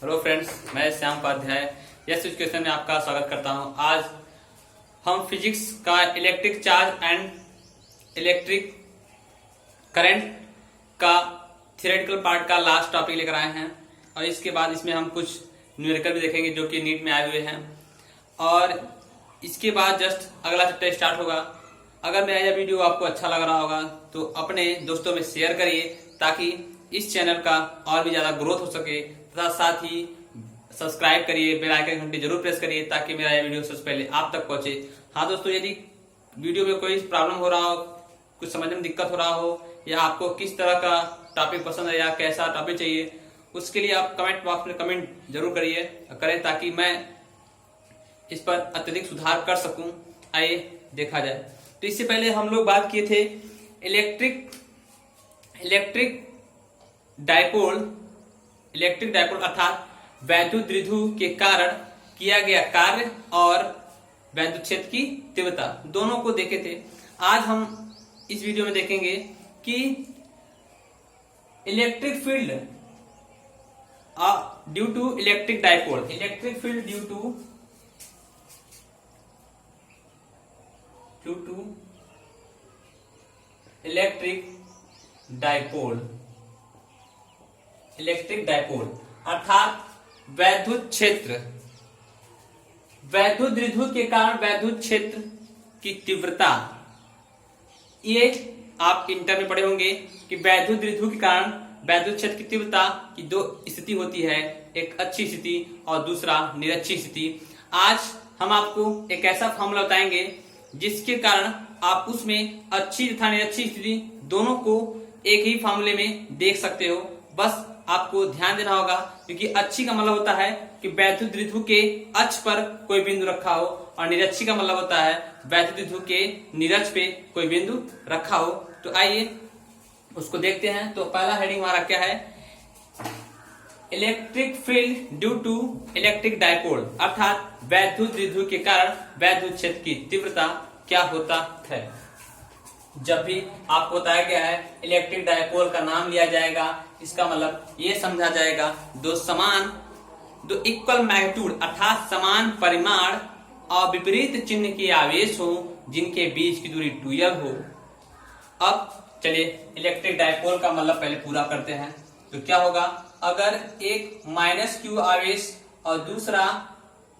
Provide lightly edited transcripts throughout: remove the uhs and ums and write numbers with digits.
Hello friends, मैं Shyam Upadhyay yes education में आपका स्वागत करता हूं। आज हम फिजिक्स का electric charge and electric current का थियोरेटिकल पार्ट का लास्ट टॉपिक लेकर आए हैं और इसके बाद इसमें हम कुछ न्यूमेरिकल भी देखेंगे जो कि नीट में आए हुए हैं और इसके बाद जस्ट अगला चैप्टर स्टार्ट होगा। अगर मेरा यह वीडियो आपको अच्छा लग रहा होगा तो अपने दोस्तों में शेयर करिए ताकि इस चैनल का और भी ज्यादा ग्रोथ हो सके तथा साथ ही सब्सक्राइब करिए, बेल आइकन घंटी जरूर प्रेस करिए ताकि मेरा यह वीडियो सबसे पहले आप तक पहुंचे। हाँ दोस्तों, यदि वीडियो में कोई प्रॉब्लम हो रहा हो, कुछ समझने में दिक्कत हो रहा हो या आपको किस तरह का टॉपिक पसंद है या कैसा टॉपिक चाहिए, उसके लिए आप कमेंट बॉक्स में कमेंट जरूर करें ताकि मैं इस पर अत्यधिक सुधार कर सकूं। आइए देखा जाए। तो इससे पहले हम लोग बात किए थे इलेक्ट्रिक डायपोल अर्थात वैद्युत द्विध्रुव के कारण किया गया कार्य और वैद्युत क्षेत्र की तीव्रता दोनों को देखे थे। आज हम इस वीडियो में देखेंगे कि electric field due to electric dipole, electric field due to electric dipole अर्थात वैद्युत क्षेत्र, वैद्युत द्विध्रुव के कारण वैद्युत क्षेत्र की तीव्रता। ये आप इंटर में पढ़े होंगे कि वैद्युत द्विध्रुव के कारण वैद्युत क्षेत्र की तीव्रता की दो स्थिति होती है, एक अच्छी स्थिति और दूसरा निरक्षी स्थिति। आज हम आपको एक ऐसा फॉर्मूला बताएंगे जिसके कारण आप उसमें अच्छी तथा निरक्षी स्थिति दोनों को एक ही फॉर्मूले में देख सकते हो। बस आपको ध्यान देना होगा क्योंकि अच्छी का मतलब होता है कि वैद्युत द्विध्रुव के अक्ष पर कोई बिंदु रखा हो और निरक्षी का मतलब होता है वैद्युत द्विध्रुव के निरक्ष पे कोई बिंदु रखा हो। तो आइए उसको देखते हैं। तो पहला हेडिंग हमारा क्या है? Electric field due to electric dipole अर्थात वैद्युत द्विध्रुव के कारण वैद्युत क्षेत्र की तीव्रता क्या होता है। जब भी आपको बताया गया है इलेक्ट्रिक डायपोल का नाम लिया जाएगा, इसका मतलब ये समझा जाएगा दो इक्वल मैग्नीट्यूड अर्थात समान परिमाण और विपरीत चिन्ह के आवेश हो जिनके बीच की दूरी 2l हो। अब चलिए इलेक्ट्रिक डायपोल का मतलब पहले पूरा करते हैं। तो क्या होगा? अगर एक -q आवेश और दूसरा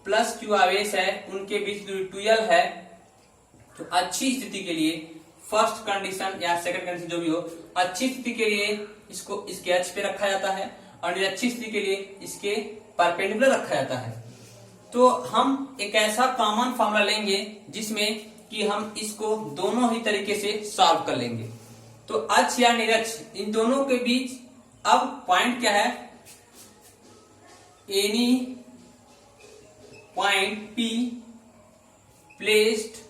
+q आवेश है, उनके बीच दूरी 2l है, तो अच्छी स्थिति के लिए फर्स्ट कंडीशन या सेकंड कंडीशन जो भी हो, अच्छी स्थिति के लिए इसको इसके अक्ष पे रखा जाता है और निरक्षी स्थिति के लिए इसके परपेंडिकुलर रखा जाता है। तो हम एक ऐसा कॉमन फॉर्मूला लेंगे जिसमें कि हम इसको दोनों ही तरीके से सॉल्व कर लेंगे। तो अक्ष या निरक्ष इन दोनों के बीच अब पॉइंट क्या है? Any point P placed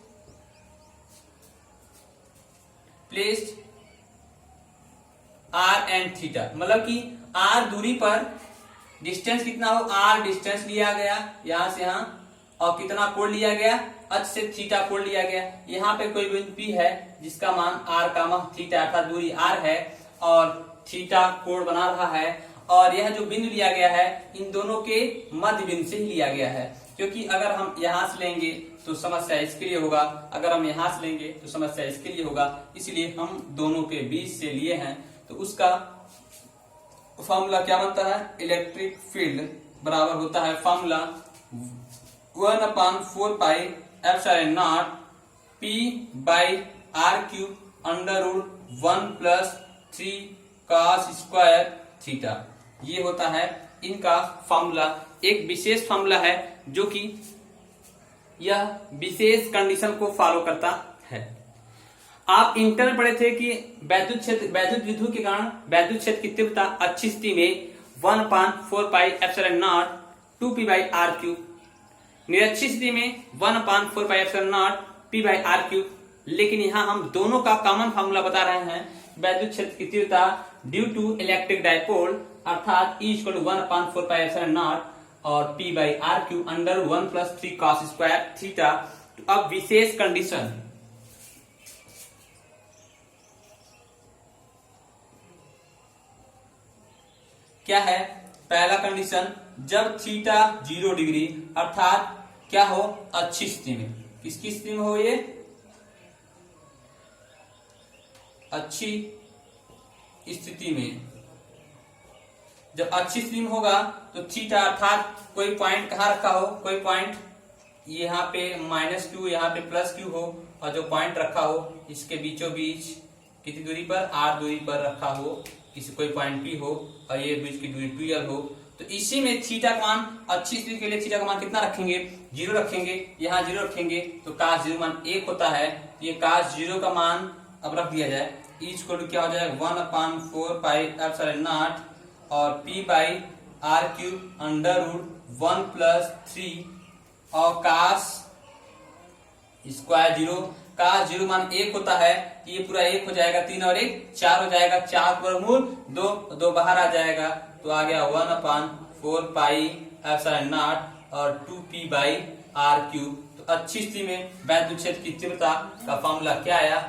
r and theta, मतलब कि r दूरी पर डिस्टेंस कितना हो, r डिस्टेंस लिया गया यहां से यहां और कितना कोण लिया गया, अक्ष से थीटा कोण लिया गया। यहाँ पे कोई बिंदु P है जिसका मान r, थीटा अर्थात दूरी r है और थीटा कोण बना रहा है और यह जो बिंदु लिया गया है इन दोनों के मध्य बिंदु से ही लिया गया है, क्योंकि अगर हम यहां से लेंगे तो समस्या इसके लिए होगा, अगर हम यहां से लेंगे तो समस्या इसके लिए होगा, इसलिए हम दोनों के बीच से लिए हैं। तो उसका फॉर्मूला क्या बनता है? इलेक्ट्रिक फील्ड बराबर होता है formula 1/4 pi epsilon not P/r³ √1 + 3 cos square theta. ये होता है इनका फॉर्मूला। एक विशेष फॉर्मूला है जो कि यह विशेष कंडीशन को फॉलो करता है। आप इंटर में पढ़े थे कि वैद्युत द्विध्रुव के कारण वैद्युत क्षेत्र की तीव्रता अच्छी स्थिति में 1/4 पाई एप्सिलॉन नॉट 2p/r³, निरक्षी स्थिति में 1/4 पाई एप्सिलॉन नॉट p/r³। लेकिन यहाँ हम दोनों का कॉमन फॉर्मूला बता रहे हैं वैद्युत क्षेत्र की तीव्रता ड्यू टू इलेक्ट्रिक डायपोल अर्थात E = 1/4 पाई एप्सिलॉन नॉट और p/r³ √1 + 3 cos स्क्वायर थीटा। तो अब विशेष कंडीशन क्या है? पहला कंडीशन, जब थीटा 0 डिग्री अर्थात क्या हो, अच्छी स्थिति में। किसकी स्थिति में हो ये, अच्छी स्थिति में। जब अच्छी स्थिति में होगा तो थीटा अर्थात कोई पॉइंट कहाँ रखा हो, कोई पॉइंट यहाँ पे -q, यहाँ पे +q हो, और जो पॉइंट रखा हो इसके बीचों बीच कितनी दूरी पर, r दूरी पर रखा हो, इसे कोई पॉइंट P हो, और ये बीच की दूरी 2l हो। तो इसी में थीटा का मान, अच्छी स्थिति के लिए थीटा का मान कितना रखेंगे, 0 रखेंगे, यहाँ 0 रखेंगे तो cos 0 मान 1 होता है। ये cos 0 का मान अब रख दिया जाए, इक्वल टू क्या हो जाएगा, 1/4 पाई एप्सिलॉन और P बाई आर क्यूब √1 + 3 और cos स्क्वायर 0, cos 0 मान 1 होता है, ये पूरा 1 हो जाएगा, 3 और 1 4 हो जाएगा, 4 वर्गमूल 2, 2 बाहर आ जाएगा तो आ गया 1/4 पाई एप्सिलॉन और 2P बाई आर क्यूब। तो अच्छी स्थिति में वैद्युत क्षेत्र की तीव्रता का फॉर्मूला क्या आया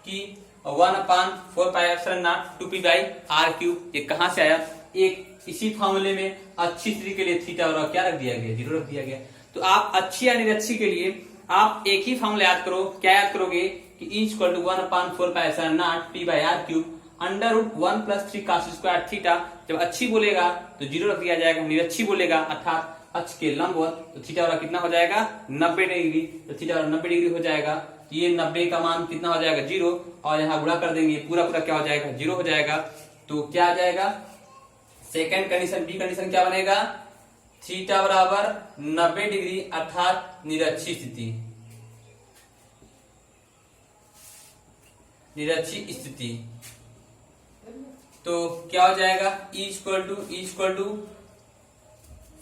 कि 1/4 pi epsilon 2P by R cube. ये कहां से आया, एक इसी फॉर्मूले में अच्छी स्थिति के लिए थीटा और क्या रख दिया गया, 0 रख दिया गया। तो आप अच्छी या निरक्षी के लिए आप एक ही फॉर्मूला याद करो, क्या याद करोगे कि equal to 1/4 pi epsilon P by R cube √1 + 3 cos square theta. जब अच्छी बोलेगा तो 0 रख दिया जाएगा, निरक्षी बोलेगा अर्थात अक्ष के लंबवत तो थीटा वाला कितना हो जाएगा, 90 डिग्री। तो थीटा वाला 90 डिग्री हो जाएगा, ये 90 का मान कितना हो जाएगा, 0, और यहाँ गुणा कर देंगे, पूरा पूरा क्या हो जाएगा, 0 हो जाएगा। तो क्या आ जाएगा, सेकेंड कंडीशन, बी कंडीशन क्या बनेगा, थीटा बराबर 90 डिग्री अर्थात निरक्षी स्थिति, निरक्षी स्थिति। तो क्या हो जाएगा, equal to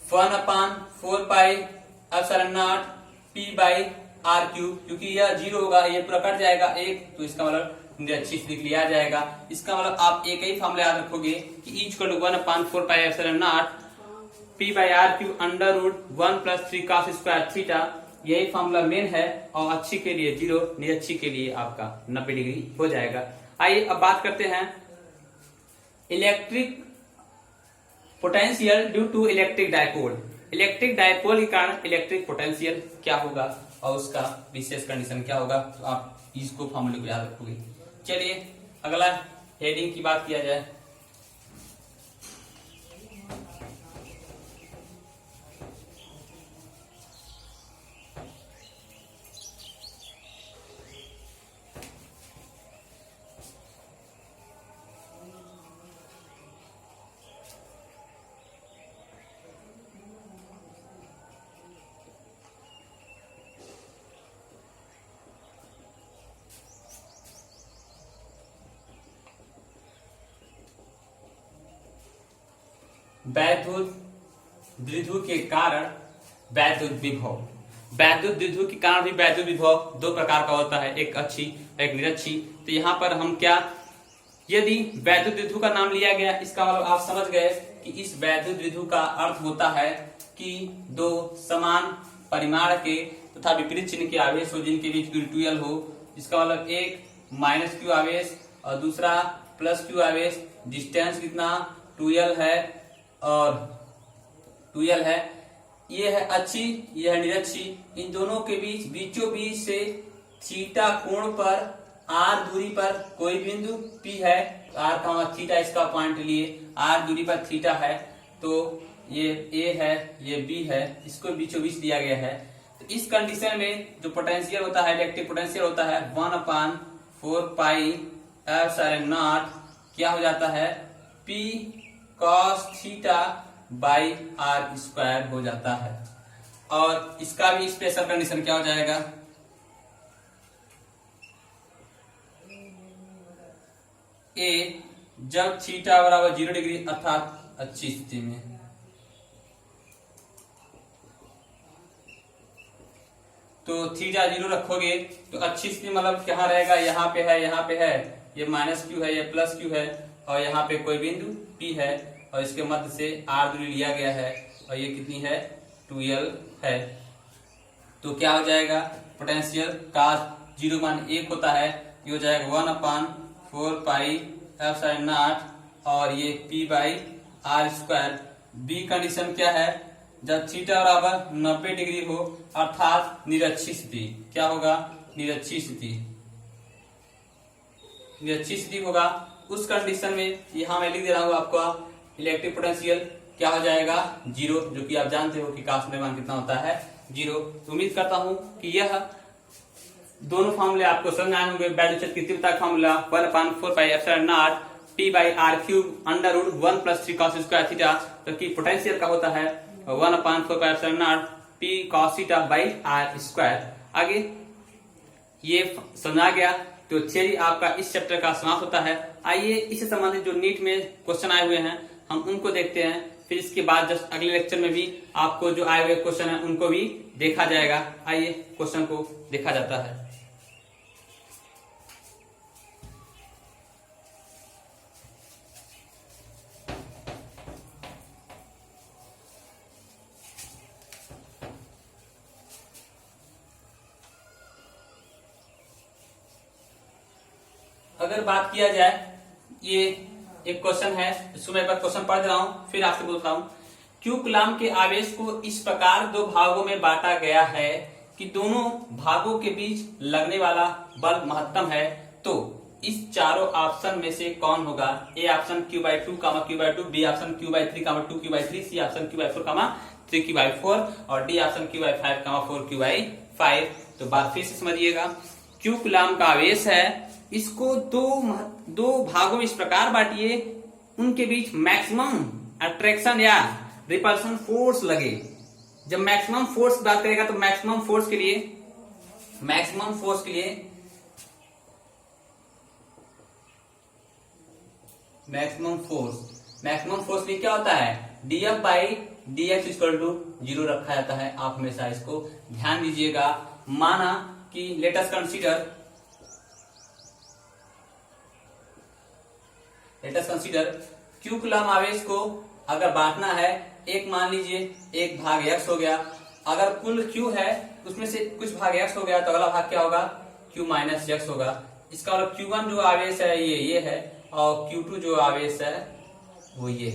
1/4 pi epsilon P by R cube, क्योंकि यह 0 होगा, ये पूरा कट जाएगा 1, तो इसका मतलब निरक्षी स्थिति के लिए आ जाएगा। इसका मतलब आप एक ही फॉर्मूला याद रखोगे कि equal to 1/4 pi epsilon P by R cube √1 + 3 cos square theta. यही फॉर्मूला मेन है, और अच्छी के लिए 0, निरक्षी के लिए आपका 90 डिग्री हो जाएगा। आइए अब बात करते हैं electric potential due to electric dipole. Electric dipole के कारण इलेक्ट्रिक पोटेंशियल क्या होगा और उसका विशेष कंडीशन क्या होगा, तो आप इसको फॉर्मूले को याद रखोगे। चलिए अगला हेडिंग की बात किया जाए। वैद्युत द्विध्रुव के कारण वैद्युत विभव। वैद्युत द्विध्रुव के कारण भी वैद्युत विभव दो प्रकार का होता है, एक अच्छी एक निरक्षी। तो यहाँ पर हम क्या, यदि वैद्युत द्विध्रुव का नाम लिया गया, इसका मतलब आप समझ गए कि इस वैद्युत द्विध्रुव का अर्थ होता है कि दो समान परिमाण के तथा विपरीत चिन्ह के आवेश हो जिनके बीच दूरी 2l हो। इसका मतलब एक -q आवेश और दूसरा +q आवेश, डिस्टेंस कितना 2l है और 2l है। ये है अच्छी, ये है निरक्षी। इन दोनों के बीच बीचों बीच से थीटा कोण पर r दूरी पर कोई बिंदु P है, r का मतलब थीटा, इसका पॉइंट लिए r दूरी पर थीटा है, तो ये A है, ये B है, इसको बीचों बीच दिया गया है। तो इस कंडीशन में जो पोटेंशियल होता है, इलेक्ट्रिक पोटेंशियल होता है 1/4 पाई एप्सिलॉन क्या हो जाता है, P cos theta by R square हो जाता है। और इसका भी स्पेशल कंडीशन क्या हो जाएगा, ए जब थीटा बराबर 0 डिग्री अर्थात अच्छी स्थिति में। तो थीटा 0 रखोगे तो अच्छी स्थिति मतलब कहाँ रहेगा, यहाँ पे है, यहाँ पे है, ये -q है, ये +q है, और यहाँ पे कोई बिंदु P है, और इसके मध्य से r दूरी लिया गया है, और ये कितनी है 2l है। तो क्या हो जाएगा, पोटेंशियल cos 0 मान 1 होता है, ये हो जाएगा 1/4 पाई एप्सिलॉन और ये P by R square B condition क्या है, जब थीटा बराबर 90 डिग्री हो अर्थात निरक्षी स्थिति, क्या होगा, निरक्षी स्थिति, निरक्षी स्थिति होगा। उस कंडीशन में यहां मैं लिख दे रहा हूं आपका इलेक्ट्रिक पोटेंशियल क्या हो जाएगा, जीरो, जो कि आप जानते हो कि काश में मान कितना होता है, जीरो। तो उम्मीद करता हूं कि यह दोनों फॉर्मूले आपको समझ आए होंगे। वैद्युत क्षेत्र की तीव्रता का formula 1/4πε0 P/r³ √1 + 3 cos square theta, जबकि पोटेंशियल का होता है 1/4πε0 P cos θ/r²। आगे ये समझा गया तो थियरी आपका इस चैप्टर का समाप्त होता है। आइए इससे संबंधित जो नीट में क्वेश्चन आए हुए हैं हम उनको देखते हैं, फिर इसके बाद जस्ट अगले लेक्चर में भी आपको जो आए हुए क्वेश्चन है उनको भी देखा जाएगा। आइए क्वेश्चन को देखा जाता है। अगर बात किया जाए, ये एक क्वेश्चन है, इसको मैं एक बार क्वेश्चन पढ़ रहा हूं फिर आपसे बोलता हूं। क्यू कूलाम के आवेश को इस प्रकार दो भागों में बांटा गया है कि दोनों भागों के बीच लगने वाला बल महत्तम है, तो इस चारों ऑप्शन में से कौन होगा। A option Q/2, Q/2, B option Q/3, Q/3, C option Q/4, 3Q/4 और डी ऑप्शन Q/5, 4Q/5। तो बात फिर से समझिएगा, क्यू कूलाम का आवेश है, इसको दो भागों में इस प्रकार बांटिए उनके बीच मैक्सिमम अट्रैक्शन या रिपल्सन फोर्स लगे। जब मैक्सिमम फोर्स बात करेगा तो मैक्सिमम फोर्स के लिए मैक्सिमम फोर्स के लिए क्या होता है, dF/dx = 0 रखा जाता है। आप हमेशा इसको ध्यान दीजिएगा। माना कि let us consider Q coulomb आवेश को अगर बांटना है, एक मान लीजिए एक भाग x हो गया, अगर कुल q है उसमें से कुछ भाग x हो गया तो अगला भाग क्या होगा, q-x होगा। इसका मतलब q1 जो आवेश है ये है और q2 जो आवेश है वो ये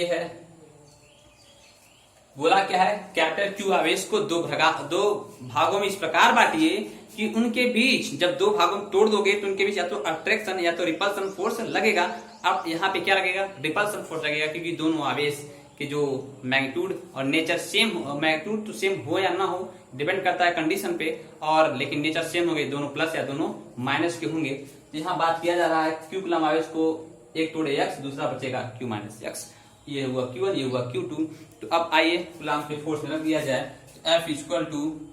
है। बोला क्या है, कैपिटल Q आवेश को दो भागों में इस प्रकार बांटिए कि उनके बीच जब दो भागों में तोड़ दोगे तो उनके बीच या तो अट्रैक्शन या तो रिपल्सन फोर्स लगेगा। अब यहाँ पे क्या लगेगा, रिपल्सन फोर्स लगेगा, क्योंकि दोनों आवेश के जो मैग्नीट्यूड और नेचर सेम, मैग्नीट्यूड तो सेम हो या ना हो डिपेंड करता है कंडीशन पे, और लेकिन नेचर सेम होंगे, दोनों प्लस या दोनों माइनस के होंगे। यहाँ बात किया जा रहा है क्यू कूलाम आवेश को एक तोड़े x, दूसरा बचेगा Q-x। ये हुआ Q1, ये हुआ Q2। तो अब आइए कूलाम के फोर्स में रख दिया जाए, तो F =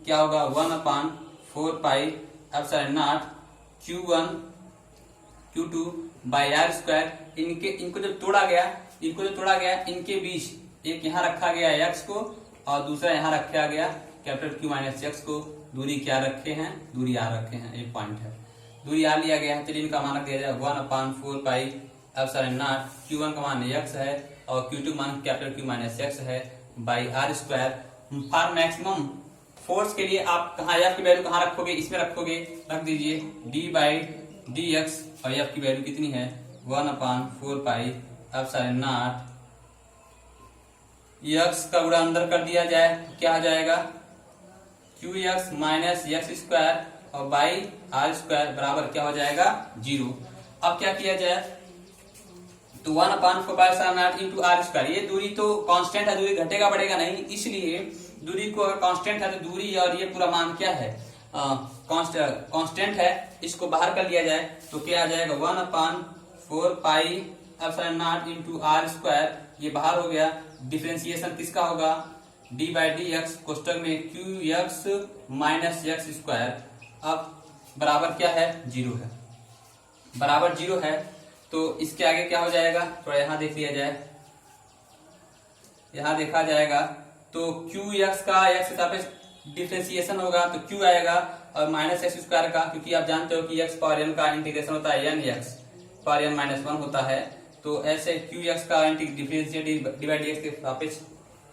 क्या होगा, 1/4πε0 Q1Q2/r²। इनको जब तोड़ा गया इनके बीच एक यहाँ रखा गया x को और दूसरा यहाँ रखा गया कैपिटल Q-x को। दूरी क्या रखे हैं, दूरी r रखे हैं, एक पॉइंट है, दूरी r लिया गया है। चलिए इनका मान रख दिया जाए 1/4πε0 Q1 का मान x है और Q2 मान कैपिटल Q-x है r²। फॉर मैक्सिमम फोर्स के लिए आप कहा f की वैल्यू कहाँ रखोगे, इसमें रखोगे, रख दीजिए d/dx और f की वैल्यू कितनी है 1/4πε0 x का गुणा अंदर कर दिया जाए तो क्या आ जाएगा, Qx - x² और r² बराबर क्या हो जाएगा, 0। अब क्या किया जाए, तो 1/4πε0 r²। ये दूरी तो कांस्टेंट है, दूरी घटेगा बढ़ेगा नहीं, इसलिए दूरी को अगर कांस्टेंट है तो दूरी और ये पूरा मान क्या है, कांस्टेंट है, इसको बाहर कर लिया जाए तो क्या आ जाएगा 1/4πε0 r²। ये बाहर हो गया। डिफरेंशिएशन किसका होगा, d/dx कोष्टक में Qx - x²। अब बराबर क्या है, 0 है, बराबर 0 है। तो इसके आगे क्या हो जाएगा, थोड़ा यहाँ देख लिया जाए, यहाँ देखा जाएगा तो Qx का x के सापेक्ष डिफरेंशिएशन होगा तो Q आएगा और -x² का, क्योंकि आप जानते हो कि x पावर n का इंटीग्रेशन होता है nx पावर n - 1 होता है। तो ऐसे Qx का डिफरेंशिएट d/dx के सापेक्ष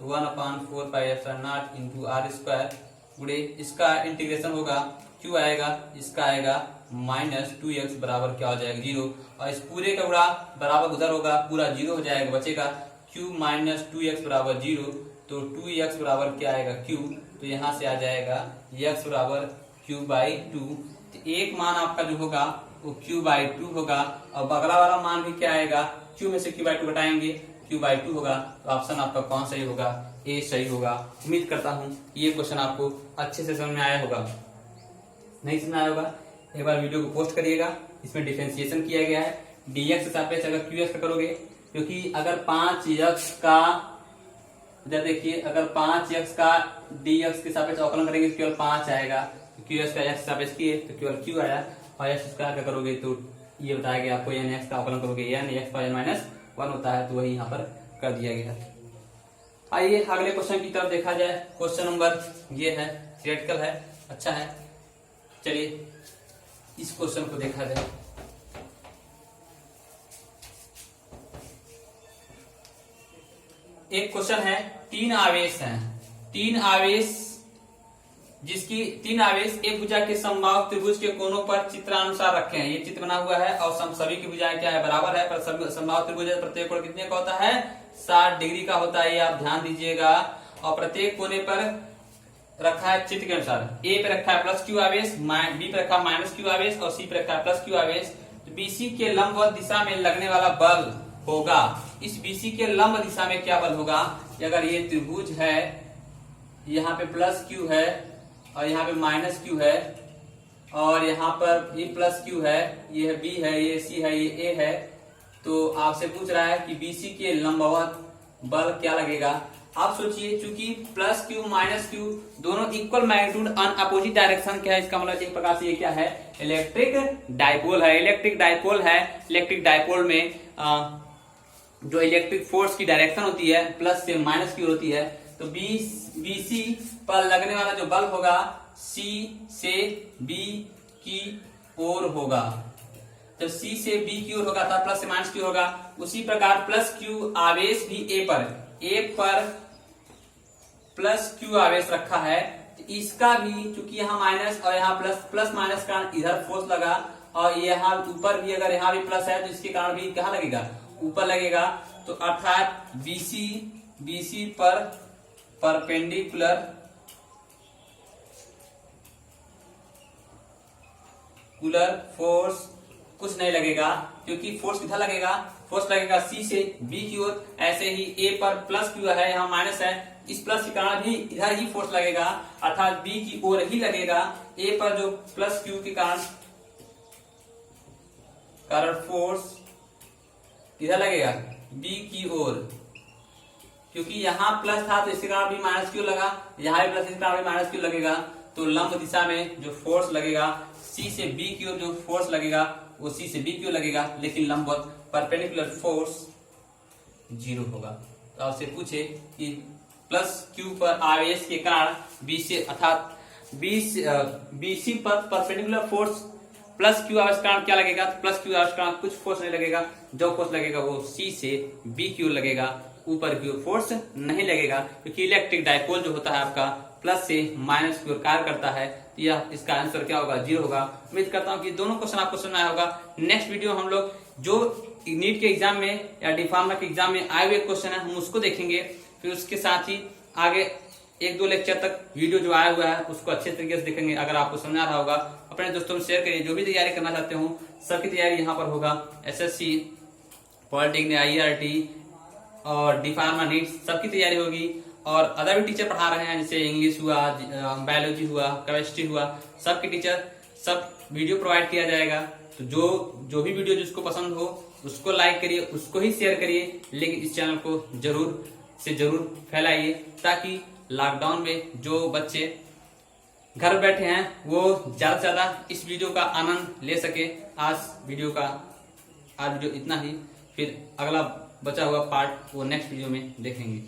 1/4πε0 r² गुणे इसका इंटीग्रेशन होगा, Q आएगा, इसका आएगा -2x बराबर क्या हो जाएगा, 0। और इस पूरे का गुणा बराबर उधर होगा, पूरा 0 हो जाएगा, बचेगा क्यू माइनस 2x बराबर 0, तो 2x बराबर क्या आएगा q, तो यहाँ से आ जाएगा x बराबर q/2। तो एक मान आपका जो होगा वो q/2 होगा, और अगला वाला मान भी क्या आएगा, q में से q/2 घटाएंगे q/2 होगा। तो ऑप्शन आपका कौन सही होगा, ए सही होगा। उम्मीद करता हूँ ये क्वेश्चन आपको अच्छे से समझ में आया होगा। नहीं समझ आया होगा एक बार वीडियो को पोस्ट करिएगा। इसमें डिफरेंशिएशन किया गया है, dx के सापेक्ष अगर qx का करोगे, क्योंकि अगर 5x का, इधर देखिए, अगर 5x का dx के सापेक्ष अवकलन करेंगे तो केवल 5 आएगा, qx का x के सापेक्ष किए तो केवल q आया, और x स्क्वायर का करोगे तो ये बताया गया आपको n x का अवकलन करोगे n x पर n-1 होता है, तो वही यहाँ पर कर दिया गया। आइए अगले क्वेश्चन की तरफ देखा जाए। क्वेश्चन नंबर ये है, थियोरेटिकल है, अच्छा है। चलिए इस क्वेश्चन को देखा जाए। एक क्वेश्चन है, तीन आवेश हैं, तीन आवेश एक भुजा के समबाहु त्रिभुज के कोनों पर चित्रानुसार रखे हैं। ये चित्र बना हुआ है और सभी की भुजाएं क्या है, बराबर है, पर समबाहु त्रिभुज प्रत्येक कोण कितने का होता है, 60 डिग्री का होता है, ये आप ध्यान दीजिएगा। और प्रत्येक कोने पर रखा है चित्र के अनुसार, ए पे रखा है प्लस क्यू आवेश, बी पे रखा है माइनस क्यू आवेश, और सी पे रखा है प्लस क्यू आवेश। तो बीसी के लंबवत दिशा में लगने वाला बल होगा, इस बीसी के लंब दिशा में क्या बल होगा, अगर ये त्रिभुज है, यहाँ पे प्लस क्यू है और यहाँ पे माइनस क्यू है, और यहाँ पर ये प्लस क्यू है, ये बी है, ये सी है, ये ए है, तो आपसे पूछ रहा है कि बीसी के लंबवत बल क्या लगेगा। आप सोचिए, चूंकि प्लस क्यू माइनस क्यू दोनों इक्वल मैग्नीट्यूड अन अपोजिट डायरेक्शन के है, इसका मतलब एक प्रकार से ये क्या है, इलेक्ट्रिक डाइपोल है। इलेक्ट्रिक डाइपोल है, इलेक्ट्रिक डाइपोल में जो इलेक्ट्रिक फोर्स की डायरेक्शन होती है प्लस से माइनस की होती है, तो बीसी पर लगने वाला जो बल होगा सी से बी की ओर होगा। जब सी से बी की ओर होगा तब प्लस से माइनस की होगा। उसी प्रकार प्लस क्यू आवेश भी ए पर प्लस क्यू आवेश रखा है, तो इसका भी चूंकि यहाँ माइनस और यहाँ प्लस माइनस का इधर फोर्स लगा, और यहाँ ऊपर भी अगर यहाँ भी प्लस है तो इसके कारण भी कहाँ लगेगा, ऊपर लगेगा। तो अर्थात बीसी पर परपेंडिकुलर फोर्स कुछ नहीं लगेगा, क्योंकि फोर्स किधर लगेगा, फोर्स लगेगा सी से बी की ओर। ऐसे ही ए पर प्लस क्यू है, यहाँ माइनस है, इस प्लस के कारण भी इधर ही फोर्स लगेगा, अर्थात बी की ओर ही लगेगा। ए पर जो प्लस क्यू के कारण फोर्स इधर लगेगा बी की ओर, क्योंकि यहाँ प्लस था तो इसके कारण भी माइनस क्यू लगा, यहाँ भी प्लस इसके कारण भी माइनस क्यू लगेगा। तो लंब दिशा में जो फोर्स लगेगा सी से बी की ओर, जो फोर्स लगेगा वो सी से बी की ओर लगेगा, लेकिन लंबवत परपेंडिकुलर फोर्स 0 होगा। तो आपसे पूछे कि प्लस क्यू पर आवेश के कारण बी से, अर्थात बीसी पर परपेंडिकुलर फोर्स प्लस क्यू आवेश कारण क्या लगेगा, तो प्लस क्यू आवेश कारण कुछ फोर्स नहीं लगेगा, जो फोर्स लगेगा वो सी से बी की ओर लगेगा, ऊपर की ओर फोर्स नहीं लगेगा, क्योंकि इलेक्ट्रिक डाइपोल जो होता है आपका प्लस से माइनस की ओर कार्य करता है। तो यह इसका आंसर क्या होगा, 0 होगा। उम्मीद करता हूँ कि दोनों क्वेश्चन आपको समझ आया होगा। नेक्स्ट वीडियो हम लोग जो नीट के एग्जाम में या डी फार्मा के एग्जाम में आए हुए क्वेश्चन है हम उसको देखेंगे, फिर उसके साथ ही आगे 1-2 लेक्चर तक वीडियो जो आया हुआ है उसको अच्छे तरीके से देखेंगे। अगर आपको समझ आ रहा होगा अपने दोस्तों में शेयर करिए। जो भी तैयारी करना चाहते हो सबकी तैयारी यहाँ पर होगा, एसएससी, पॉलिटेक्निक, IRT और डी फार्मा, नीट सबकी तैयारी होगी। और अदर भी टीचर पढ़ा रहे हैं, जैसे इंग्लिश हुआ, बायोलॉजी हुआ, केमिस्ट्री हुआ, सबके टीचर सब वीडियो प्रोवाइड किया जाएगा। तो जो भी वीडियो जिसको पसंद हो उसको लाइक करिए, उसको ही शेयर करिए, लेकिन इस चैनल को जरूर फैलाइए, ताकि लॉकडाउन में जो बच्चे घर बैठे हैं वो ज्यादा से ज्यादा इस वीडियो का आनंद ले सके। आज वीडियो इतना ही, फिर अगला बचा हुआ पार्ट वो नेक्स्ट वीडियो में देखेंगे।